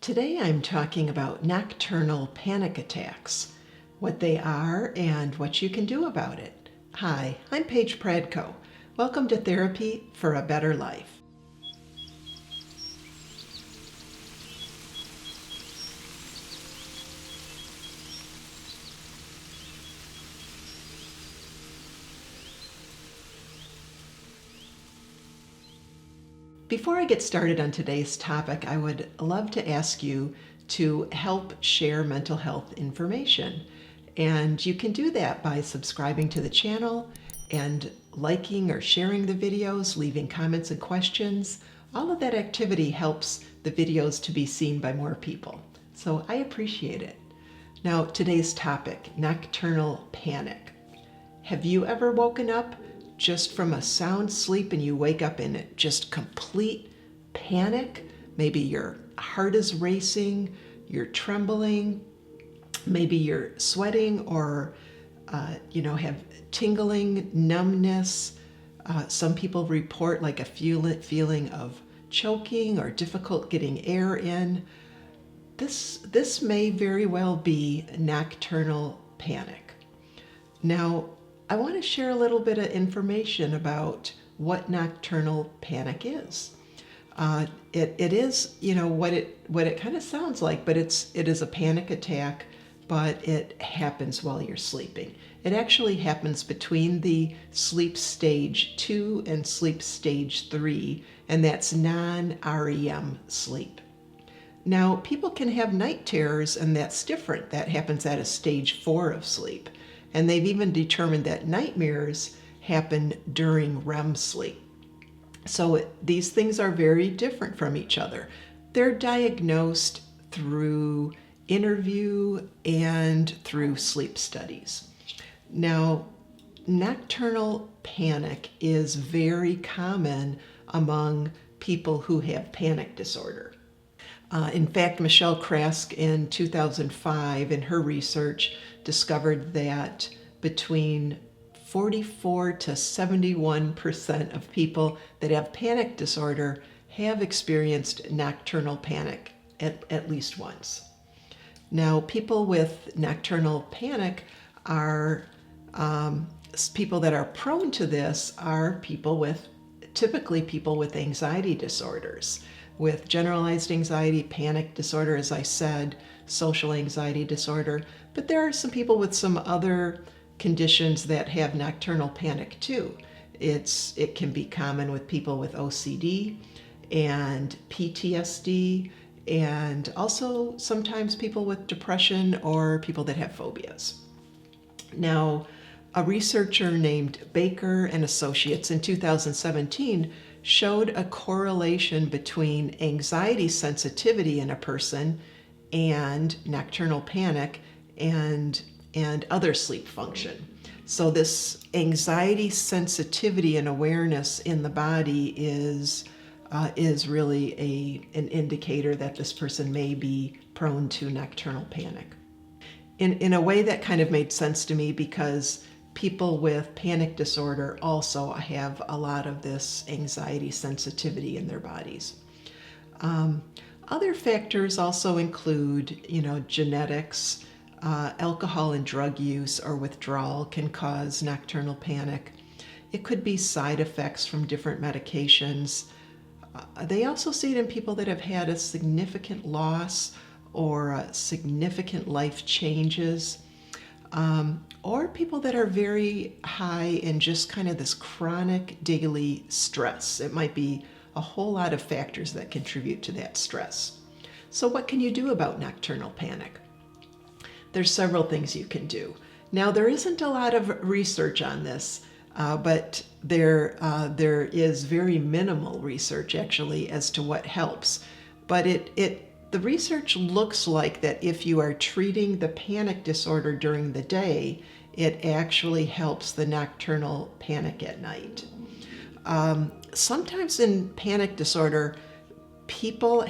Today I'm talking about nocturnal panic attacks, what they are and what you can do about it. Hi, I'm Paige Pradko. Welcome to Therapy for a Better Life. Before I get started on today's topic, I would love to ask you to help share mental health information. And you can do that by subscribing to the channel and liking or sharing the videos, leaving comments and questions. All of that activity helps the videos to be seen by more people. So I appreciate it. Now, today's topic, nocturnal panic. Have you ever woken up just from a sound sleep and you wake up in just complete panic? Maybe your heart is racing, you're trembling, maybe you're sweating or have tingling, numbness. Some people report like a feeling of choking or difficult getting air in. This may very well be nocturnal panic. Now, I want to share a little bit of information about what nocturnal panic is. It is, what it kind of sounds like, but it is a panic attack, but it happens while you're sleeping. It actually happens between the sleep stage 2 and sleep stage 3, and that's non-REM sleep. Now, people can have night terrors, and that's different. That happens at a stage 4 of sleep. And they've even determined that nightmares happen during REM sleep. So these things are very different from each other. They're diagnosed through interview and through sleep studies. Now, nocturnal panic is very common among people who have panic disorder. In fact, Michelle Krask in 2005 in her research discovered that between 44 to 71% of people that have panic disorder have experienced nocturnal panic at least once. Now, people with nocturnal panic are people that are prone to this are typically people with anxiety disorders, with generalized anxiety, panic disorder, as I said, social anxiety disorder. But there are some people with some other conditions that have nocturnal panic too. It can be common with people with OCD and PTSD, and also sometimes people with depression or people that have phobias. Now, a researcher named Baker and Associates in 2017 showed a correlation between anxiety sensitivity in a person and nocturnal panic and other sleep function. So this anxiety sensitivity and awareness in the body is really an indicator that this person may be prone to nocturnal panic. In a way that kind of made sense to me, because people with panic disorder also have a lot of this anxiety sensitivity in their bodies. Other factors also include, genetics. Alcohol and drug use or withdrawal can cause nocturnal panic. It could be side effects from different medications. They also see it in people that have had a significant loss or significant life changes, or people that are very high in just kind of this chronic daily stress. It might be a whole lot of factors that contribute to that stress. So what can you do about nocturnal panic? There's several things you can do. Now, there isn't a lot of research on this, but there is very minimal research actually as to what helps. But the research looks like that if you are treating the panic disorder during the day, it actually helps the nocturnal panic at night. Sometimes in panic disorder, people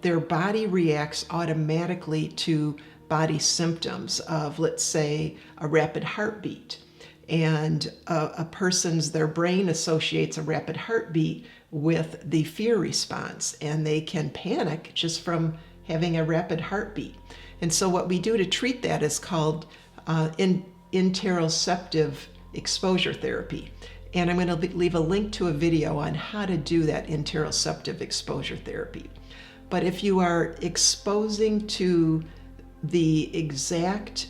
their body reacts automatically to body symptoms of, let's say, a rapid heartbeat. And their brain associates a rapid heartbeat with the fear response, and they can panic just from having a rapid heartbeat. And so what we do to treat that is called interoceptive exposure therapy. And I'm going to leave a link to a video on how to do that interoceptive exposure therapy. But if you are exposing to the exact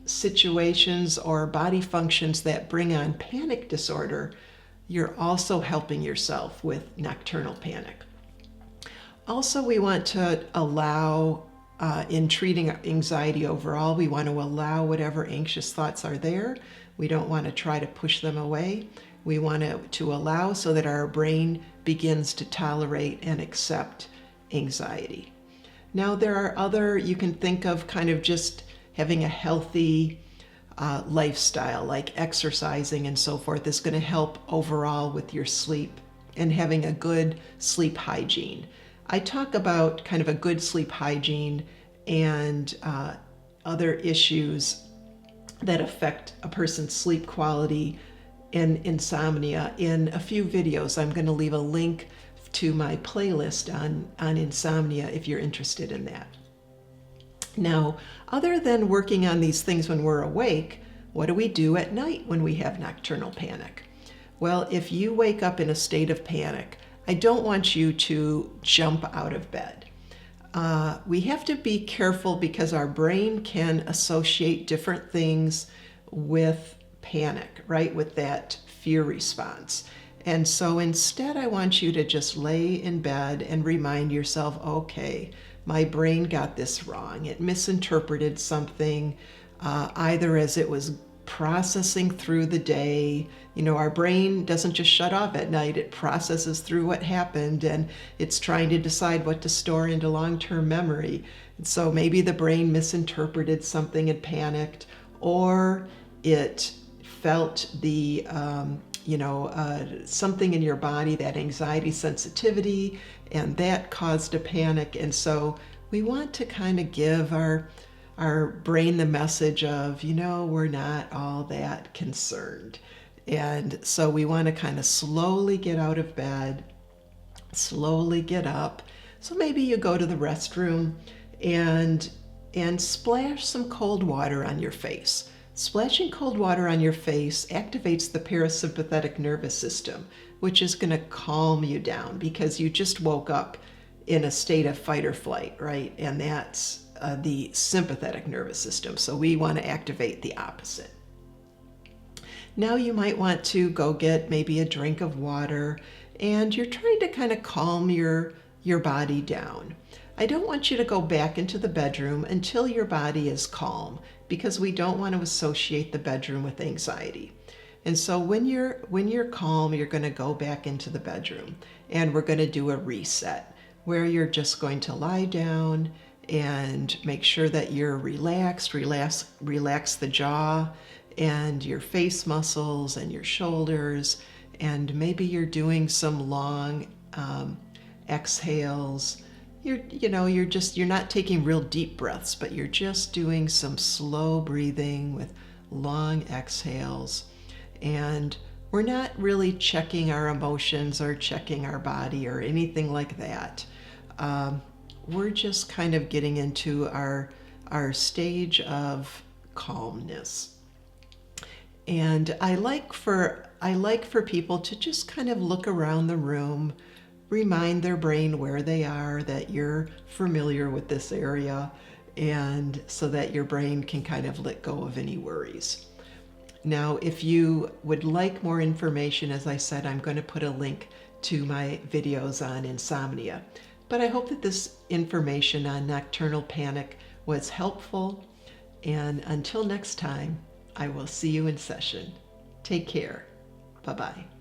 situations or body functions that bring on panic disorder, you're also helping yourself with nocturnal panic. Also, we want to allow, in treating anxiety overall, we want to allow whatever anxious thoughts are there. We don't want to try to push them away. We want to allow so that our brain begins to tolerate and accept anxiety. Now, there are other, you can think of kind of just having a healthy lifestyle, like exercising and so forth, is going to help overall with your sleep and having a good sleep hygiene. I talk about kind of a good sleep hygiene and other issues that affect a person's sleep quality and insomnia in a few videos. I'm going to leave a link to my playlist on insomnia if you're interested in that. Now, other than working on these things when we're awake, what do we do at night when we have nocturnal panic? Well, if you wake up in a state of panic, I don't want you to jump out of bed. We have to be careful because our brain can associate different things with panic, right? With that fear response. And so instead, I want you to just lay in bed and remind yourself, okay, my brain got this wrong. It misinterpreted something, either as it was processing through the day. You know, our brain doesn't just shut off at night. It processes through what happened, and it's trying to decide what to store into long-term memory. And so maybe the brain misinterpreted something and panicked, or it felt the something in your body, that anxiety sensitivity, and that caused a panic. And so we want to kind of give our brain the message of, we're not all that concerned. And so we want to kind of slowly get out of bed, slowly get up. So maybe you go to the restroom and splash some cold water on your face. Splashing cold water on your face activates the parasympathetic nervous system, which is going to calm you down because you just woke up in a state of fight or flight, right? And that's the sympathetic nervous system. So we want to activate the opposite. Now you might want to go get maybe a drink of water, and you're trying to kind of calm your body down. I don't want you to go back into the bedroom until your body is calm, because we don't want to associate the bedroom with anxiety. And so when you're calm, you're going to go back into the bedroom, and we're going to do a reset where you're just going to lie down and make sure that you're relaxed, relax the jaw and your face muscles and your shoulders, and maybe you're doing some long exhales. You're not taking real deep breaths, but you're just doing some slow breathing with long exhales. And we're not really checking our emotions or checking our body or anything like that. We're just kind of getting into our stage of calmness. And I like for people to just kind of look around the room, remind their brain where they are, that you're familiar with this area, and so that your brain can kind of let go of any worries. Now, if you would like more information, as I said, I'm going to put a link to my videos on insomnia. But I hope that this information on nocturnal panic was helpful. And until next time, I will see you in session. Take care. Bye-bye.